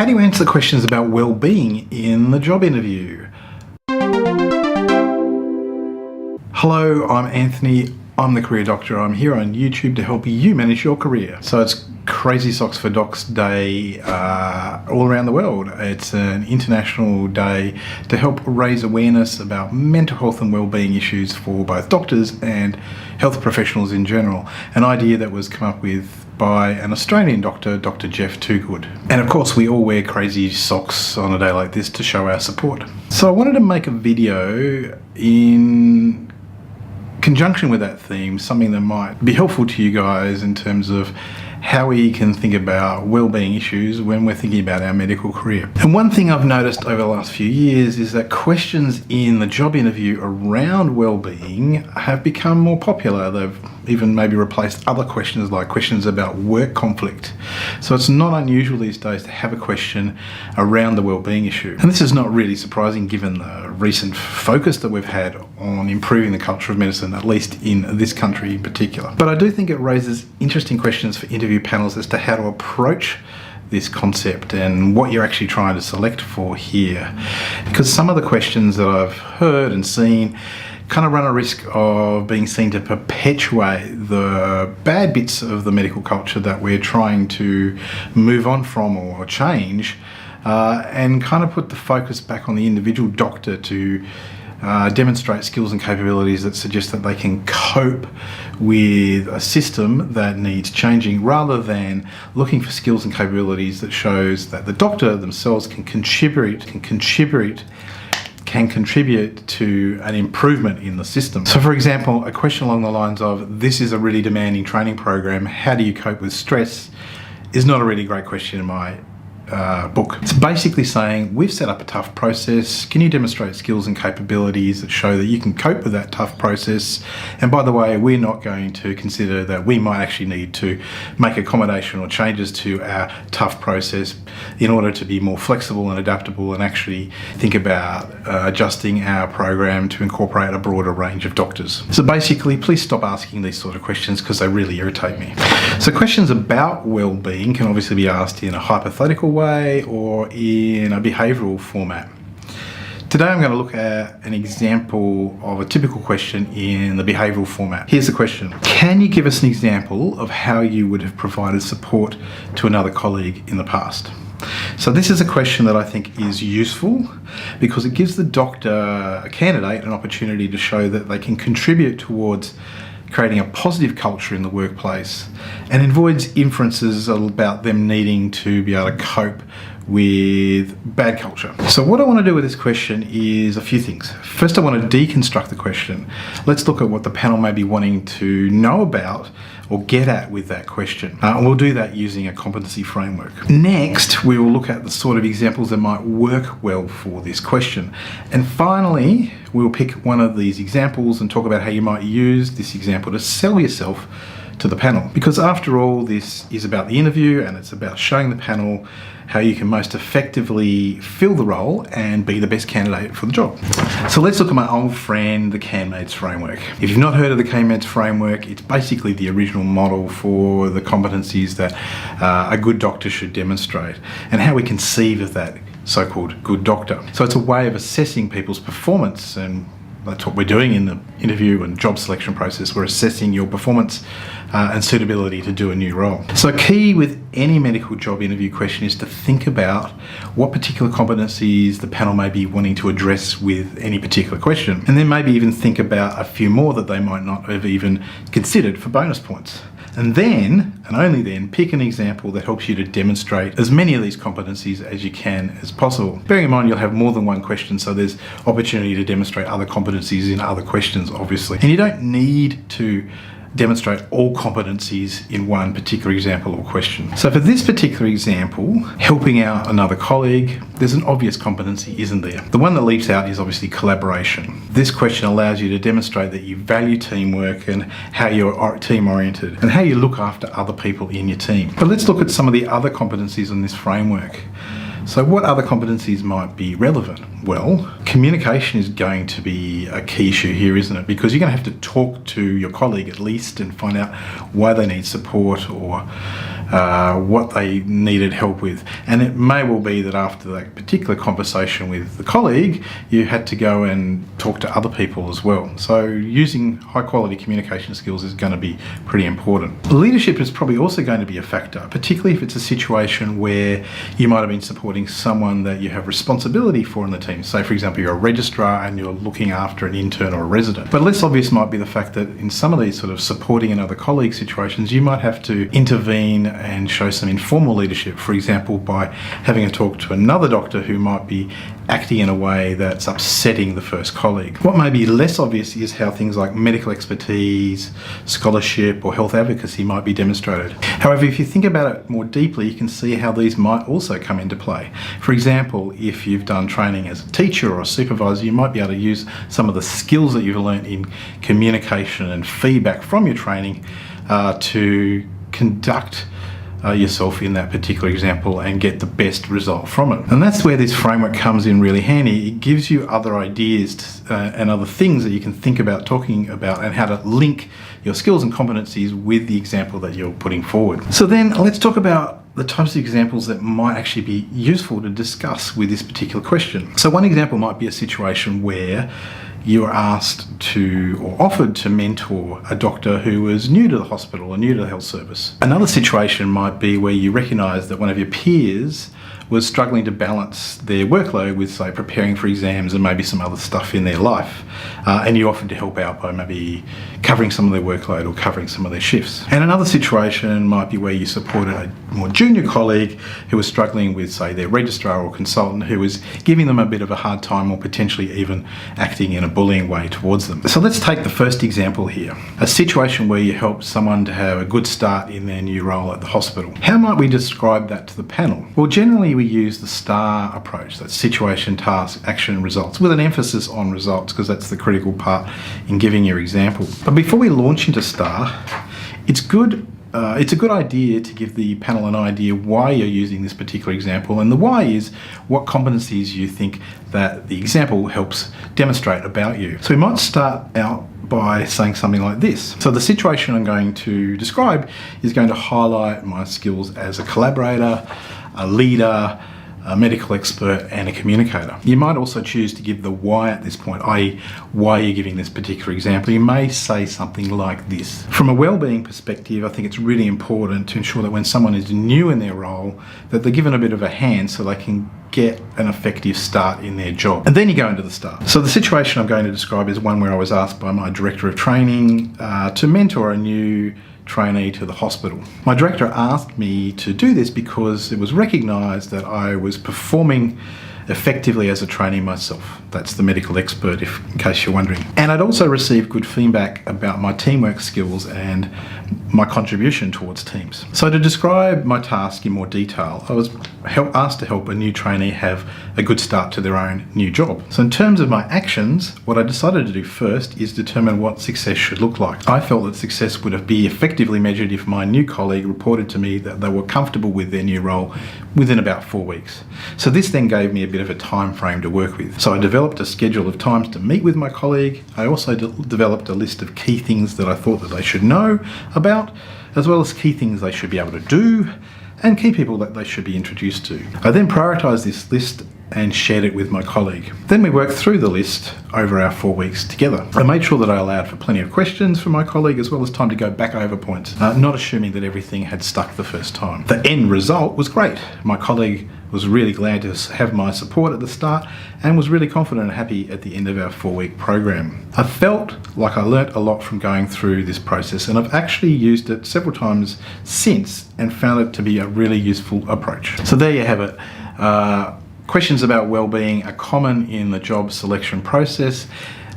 How do you answer questions about well-being in the job interview? Hello, I'm Anthony. I'm the Career Doctor. I'm here on YouTube to help you manage your career. So it's Crazy Socks for Docs Day all around the world. It's an international day to help raise awareness about mental health and well-being issues for both doctors and health professionals in general. An idea that was come up with by an Australian doctor, Dr Geoff Toogood. And of course we all wear crazy socks on a day like this to show our support. So I wanted to make a video in conjunction with that theme, something that might be helpful to you guys in terms of how we can think about well-being issues when we're thinking about our medical career. And one thing I've noticed over the last few years is that questions in the job interview around well-being have become more popular. They've even maybe replaced other questions like questions about work conflict. So it's not unusual these days to have a question around the well-being issue. And this is not really surprising given the recent focus that we've had on improving the culture of medicine, at least in this country in particular. But I do think it raises interesting questions for interview panels as to how to approach this concept and what you're actually trying to select for here. Because some of the questions that I've heard and seen kind of run a risk of being seen to perpetuate the bad bits of the medical culture that we're trying to move on from or change, and kind of put the focus back on the individual doctor to demonstrate skills and capabilities that suggest that they can cope with a system that needs changing, rather than looking for skills and capabilities that shows that the doctor themselves can contribute to an improvement in the system. So for example, a question along the lines of, this is a really demanding training program, how do you cope with stress, is not a really great question in my book. It's basically saying, we've set up a tough process, can you demonstrate skills and capabilities that show that you can cope with that tough process? And by the way, we're not going to consider that we might actually need to make accommodation or changes to our tough process in order to be more flexible and adaptable and actually think about adjusting our program to incorporate a broader range of doctors. So basically, please stop asking these sort of questions because they really irritate me. So questions about well-being can obviously be asked in a hypothetical way or in a behavioural format. Today I'm going to look at an example of a typical question in the behavioural format. Here's the question. Can you give us an example of how you would have provided support to another colleague in the past? So this is a question that I think is useful because it gives the doctor, a candidate, an opportunity to show that they can contribute towards creating a positive culture in the workplace, and avoids inferences about them needing to be able to cope with bad culture. So what I want to do with this question is a few things. First, I want to deconstruct the question. Let's look at what the panel may be wanting to know about or get at with that question. And we'll do that using a competency framework. Next, we will look at the sort of examples that might work well for this question. And finally, we'll pick one of these examples and talk about how you might use this example to sell yourself to the panel. Because after all, this is about the interview and it's about showing the panel how you can most effectively fill the role and be the best candidate for the job. So let's look at my old friend, the CanMEDS framework. If you've not heard of the CanMEDS framework, it's basically the original model for the competencies that a good doctor should demonstrate and how we conceive of that so-called good doctor. So it's a way of assessing people's performance, and that's what we're doing in the interview and job selection process. We're assessing your performance and suitability to do a new role. So key with any medical job interview question is to think about what particular competencies the panel may be wanting to address with any particular question. And then maybe even think about a few more that they might not have even considered for bonus points. And then, and only then, pick an example that helps you to demonstrate as many of these competencies as you can as possible. Bearing in mind you'll have more than one question, so there's opportunity to demonstrate other competencies in other questions, obviously. And you don't need to demonstrate all competencies in one particular example or question. So for this particular example, helping out another colleague, there's an obvious competency, isn't there? The one that leaps out is obviously collaboration. This question allows you to demonstrate that you value teamwork and how you're team oriented and how you look after other people in your team. But let's look at some of the other competencies in this framework. So what other competencies might be relevant? Well, communication is going to be a key issue here, isn't it? Because you're going to have to talk to your colleague at least and find out why they need support or what they needed help with. And it may well be that after that particular conversation with the colleague, you had to go and talk to other people as well. So using high quality communication skills is going to be pretty important. Leadership is probably also going to be a factor, particularly if it's a situation where you might have been supporting someone that you have responsibility for in the team. Say, for example, you're a registrar and you're looking after an intern or a resident. But less obvious might be the fact that in some of these sort of supporting another colleague situations, you might have to intervene and show some informal leadership, for example, by having a talk to another doctor who might be acting in a way that's upsetting the first colleague. What may be less obvious is how things like medical expertise, scholarship, or health advocacy might be demonstrated. However, if you think about it more deeply, you can see how these might also come into play. For example, if you've done training as a teacher or a supervisor, you might be able to use some of the skills that you've learned in communication and feedback from your training to conduct yourself in that particular example and get the best result from it. And that's where this framework comes in really handy. It gives you other ideas and other things that you can think about talking about and how to link your skills and competencies with the example that you're putting forward. So then let's talk about the types of examples that might actually be useful to discuss with this particular question. So one example might be a situation where you are asked to or offered to mentor a doctor who was new to the hospital or new to the health service. Another situation might be where you recognise that one of your peers was struggling to balance their workload with, say, preparing for exams and maybe some other stuff in their life, and you offered to help out by maybe covering some of their workload or covering some of their shifts. And another situation might be where you supported a more junior colleague who was struggling with, say, their registrar or consultant who was giving them a bit of a hard time or potentially even acting in a bullying way towards them. So let's take the first example here, a situation where you help someone to have a good start in their new role at the hospital. How might we describe that to the panel? Well, generally we use the STAR approach, that's situation, task, action, results, with an emphasis on results because that's the critical part in giving your example. But before we launch into STAR, it's a good idea to give the panel an idea why you're using this particular example, and the why is what competencies you think that the example helps demonstrate about you. So we might start out by saying something like this. So the situation I'm going to describe is going to highlight my skills as a collaborator, a leader, a medical expert, and a communicator. You might also choose to give the why at this point, i.e. why you're giving this particular example. You may say something like this. From a well-being perspective, I think it's really important to ensure that when someone is new in their role, that they're given a bit of a hand so they can get an effective start in their job. And then you go into the start. So the situation I'm going to describe is one where I was asked by my director of training to mentor a new trainee to the hospital. My director asked me to do this because it was recognised that I was performing effectively as a trainee myself. That's the medical expert, in case you're wondering. And I'd also received good feedback about my teamwork skills and my contribution towards teams. So to describe my task in more detail, I was asked to help a new trainee have a good start to their own new job. So in terms of my actions, what I decided to do first is determine what success should look like. I felt that success would be effectively measured if my new colleague reported to me that they were comfortable with their new role within about 4 weeks. So this then gave me a bit of a time frame to work with. So I developed a schedule of times to meet with my colleague. I also developed a list of key things that I thought that they should know about, as well as key things they should be able to do, and key people that they should be introduced to. I then prioritised this list and shared it with my colleague. Then we worked through the list over our 4 weeks together. I made sure that I allowed for plenty of questions from my colleague as well as time to go back over points, not assuming that everything had stuck the first time. The end result was great. My colleague was really glad to have my support at the start and was really confident and happy at the end of our 4-week program. I felt like I learnt a lot from going through this process, and I've actually used it several times since and found it to be a really useful approach. So there you have it. Questions about well-being are common in the job selection process.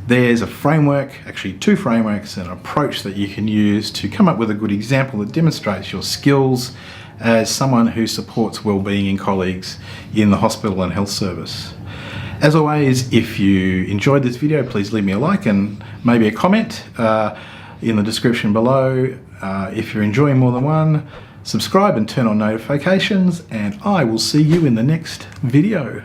There's a framework, actually 2 frameworks, and an approach that you can use to come up with a good example that demonstrates your skills as someone who supports well-being in colleagues in the hospital and health service. As always, if you enjoyed this video, please leave me a like and maybe a comment in the description below. If you're enjoying more than one, subscribe and turn on notifications, and I will see you in the next video.